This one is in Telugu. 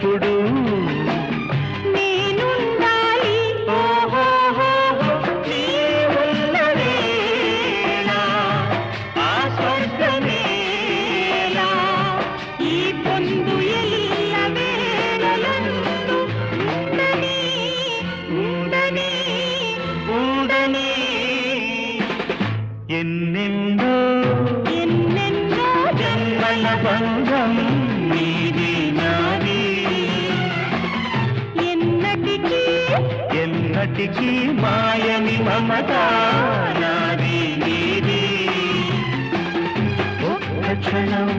ఎప్పుడు నేనుండాలి నీ ఉన్న వేళ ఆ స్వర్గమేలా ఈ పొందు ఎల్ల వేళలందు ఉండని ఉండని ఉండని ఎన్నెన్నో ఎన్నెన్నో జన్మల బంధం నీది నాది ఎన్నటికీ ఎన్నటికీ మాయని మమత నాది నీది ఒక్క క్షణం